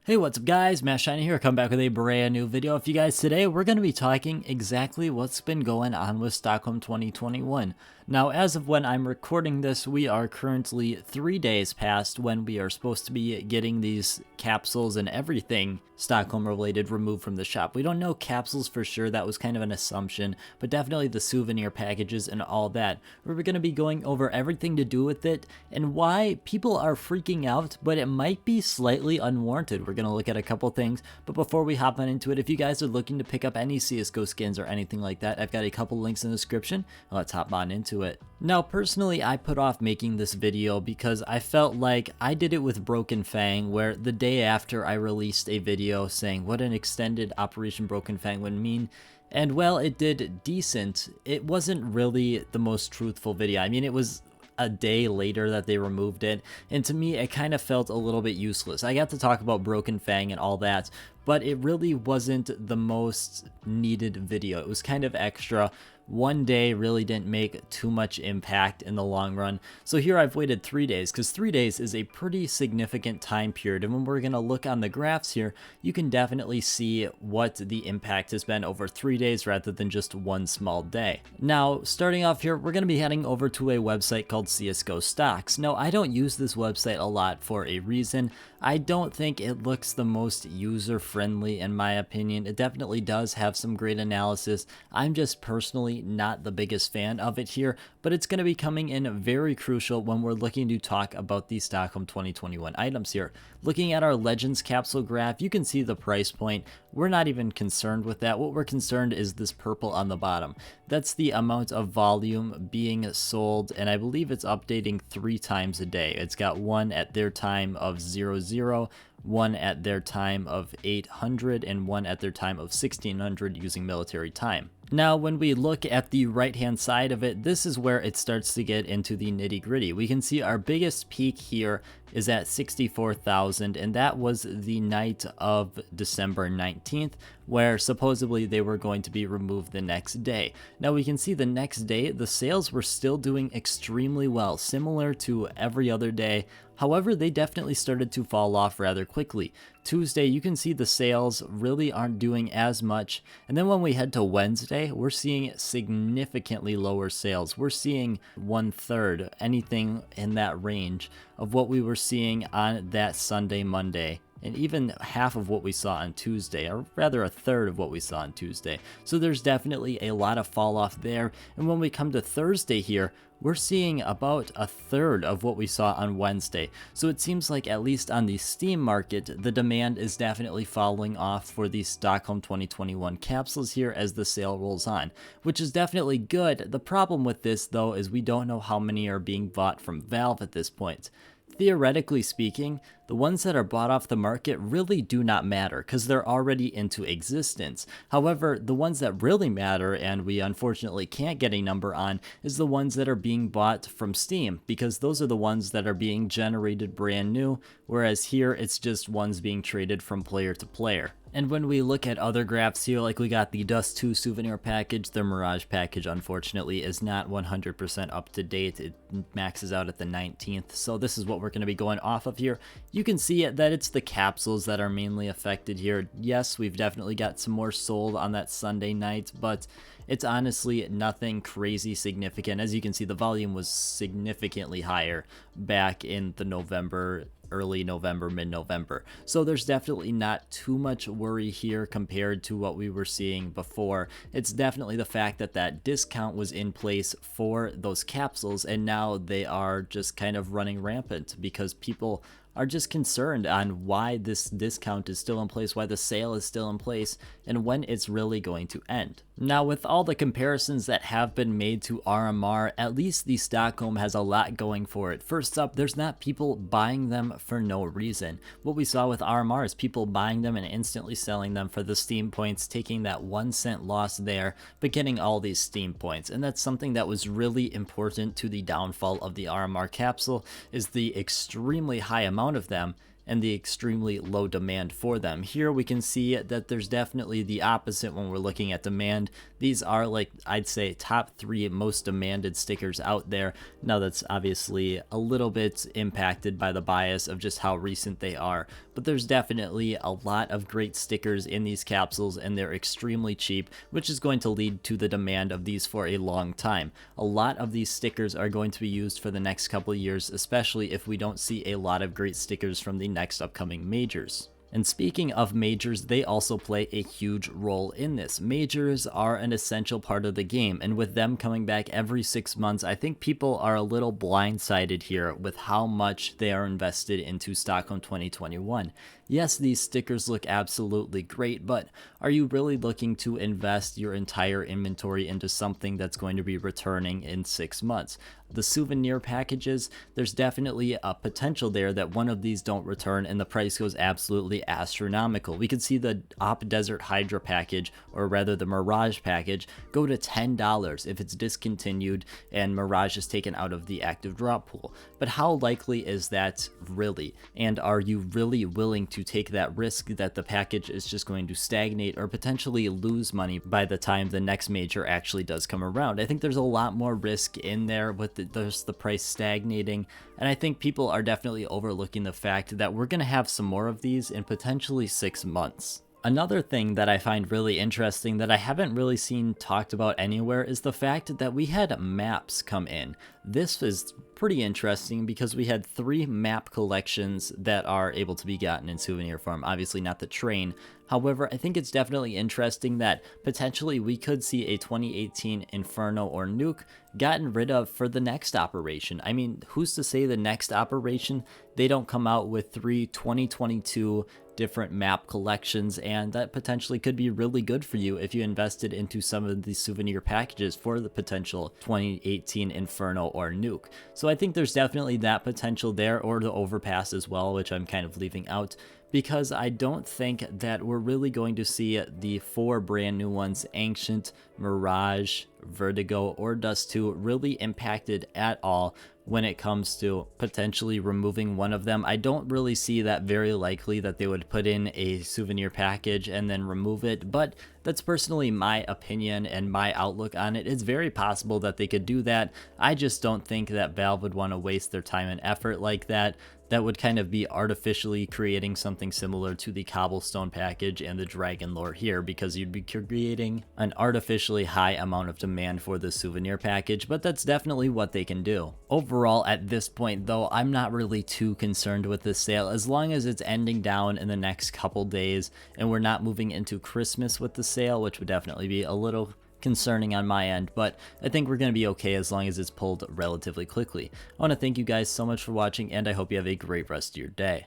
Hey, what's up guys, Matt Shiny here, come back with a brand new video. For you guys today, we're going to be talking exactly what's been going on with Stockholm 2021. Now, as of when I'm recording this, we are currently 3 days past when we are supposed to be getting these capsules and everything Stockholm related removed from the shop. We don't know capsules for sure, that was kind of an assumption, but definitely the souvenir packages and all that. We're going to be going over everything to do with it and why people are freaking out, but it might be slightly unwarranted. We're going to look at a couple things, but before we hop on into it, if you guys are looking to pick up any CSGO skins or anything like that, I've got a couple links in the description. Let's hop on into it. Now, personally, I put off making this video because I felt like I did it with Broken Fang, where the day after I released a video saying what an extended Operation Broken Fang would mean, and well, it did decent. It wasn't really the most truthful video. I mean, it was a day later that they removed it, and to me it kind of felt a little bit useless. I got to talk about Broken Fang and all that, but it really wasn't the most needed video. It was kind of extra. One day really didn't make too much impact in the long run. So here I've waited 3 days, because 3 days is a pretty significant time period. And when we're going to look on the graphs here, you can definitely see what the impact has been over 3 days rather than just one small day. Now, starting off here, we're going to be heading over to a website called CSGO Stocks. Now, I don't use this website a lot for a reason. I don't think it looks the most user-friendly in my opinion. It definitely does have some great analysis. I'm just personally not the biggest fan of it here, but it's going to be coming in very crucial when we're looking to talk about the Stockholm 2021 items here. Looking at our Legends capsule graph, you can see the price point. We're not even concerned with that. What we're concerned is this purple on the bottom. That's the amount of volume being sold, and I believe it's updating 3 times a day. It's got one at their time of 00, one at their time of 800, and one at their time of 1600 using military time. Now, when we look at the right-hand side of it, this is where it starts to get into the nitty-gritty. We can see our biggest peak here is at 64,000, and that was the night of December 19th, where supposedly they were going to be removed the next day. Now, we can see the next day, the sales were still doing extremely well, similar to every other day. However, they definitely started to fall off rather quickly. Tuesday, you can see the sales really aren't doing as much. And then when we head to Wednesday, we're seeing significantly lower sales. We're seeing 1/3, anything in that range of what we were seeing on that Sunday, Monday. And even half of what we saw on Tuesday, or rather 1/3 of what we saw on Tuesday. So there's definitely a lot of fall off there. And when we come to Thursday here, we're seeing about 1/3 of what we saw on Wednesday. So it seems like, at least on the Steam market, the demand is definitely falling off for the Stockholm 2021 capsules here as the sale rolls on, which is definitely good. The problem with this though is we don't know how many are being bought from Valve at this point. Theoretically speaking, the ones that are bought off the market really do not matter because they're already into existence. However, the ones that really matter, and we unfortunately can't get a number on, is the ones that are being bought from Steam, because those are the ones that are being generated brand new, whereas here it's just ones being traded from player to player. And when we look at other graphs here, like we got the Dust 2 souvenir package, the Mirage package unfortunately is not 100% up to date. It maxes out at the 19th, so this is what we're going to be going off of here. You can see that it's the capsules that are mainly affected here. Yes, we've definitely got some more sold on that Sunday night, but it's honestly nothing crazy significant. As you can see, the volume was significantly higher back in the early November, mid-November. So there's definitely not too much worry here compared to what we were seeing before. It's definitely the fact that that discount was in place for those capsules, and now they are just kind of running rampant because people are just concerned on why this discount is still in place, why the sale is still in place, and when it's really going to end. Now, with all the comparisons that have been made to RMR, at least the Stockholm has a lot going for it. First up, there's not people buying them for no reason. What we saw with RMR is people buying them and instantly selling them for the Steam points, taking that 1 cent loss there, but getting all these Steam points. And that's something that was really important to the downfall of the RMR capsule, is the extremely high amount of them and the extremely low demand for them. Here we can see that there's definitely the opposite when we're looking at demand. These are, like, I'd say top 3 most demanded stickers out there. Now that's obviously a little bit impacted by the bias of just how recent they are, but there's definitely a lot of great stickers in these capsules, and they're extremely cheap, which is going to lead to the demand of these for a long time. A lot of these stickers are going to be used for the next couple of years, especially if we don't see a lot of great stickers from the next upcoming majors. And speaking of majors, they also play a huge role in this. Majors are an essential part of the game, and with them coming back every 6 months, I think people are a little blindsided here with how much they are invested into Stockholm 2021. Yes, these stickers look absolutely great, but are you really looking to invest your entire inventory into something that's going to be returning in 6 months? The souvenir packages, there's definitely a potential there that one of these don't return and the price goes absolutely astronomical. We could see the Op Desert Hydra package, or rather the Mirage package, go to $10 if it's discontinued and Mirage is taken out of the active drop pool. But how likely is that really? And are you really willing to take that risk that the package is just going to stagnate or potentially lose money by the time the next major actually does come around? I think there's a lot more risk in there with the price stagnating, and I think people are definitely overlooking the fact that we're going to have some more of these in potentially 6 months. Another thing that I find really interesting that I haven't really seen talked about anywhere is the fact that we had maps come in. This is pretty interesting because we had 3 map collections that are able to be gotten in souvenir form, obviously not the train. However, I think it's definitely interesting that potentially we could see a 2018 Inferno or Nuke gotten rid of for the next operation. I mean, who's to say the next operation they don't come out with 3 2022 different map collections, and that potentially could be really good for you if you invested into some of the souvenir packages for the potential 2018 Inferno or Nuke. So I think there's definitely that potential there, or the Overpass as well, which I'm kind of leaving out, because I don't think that we're really going to see the 4 brand new ones, Ancient, Mirage, Vertigo, or Dust 2, really impacted at all when it comes to potentially removing one of them. I don't really see that very likely that they would put in a souvenir package and then remove it, but that's personally my opinion and my outlook on it. It's very possible that they could do that. I just don't think that Valve would want to waste their time and effort like that. That would kind of be artificially creating something similar to the Cobblestone package and the Dragon Lore here, because you'd be creating an artificially high amount of demand for the souvenir package, but that's definitely what they can do. Overall, at this point though, I'm not really too concerned with this sale, as long as it's ending down in the next couple days and we're not moving into Christmas with the sale, which would definitely be a little concerning on my end, but I think we're going to be okay as long as it's pulled relatively quickly. I want to thank you guys so much for watching, and I hope you have a great rest of your day.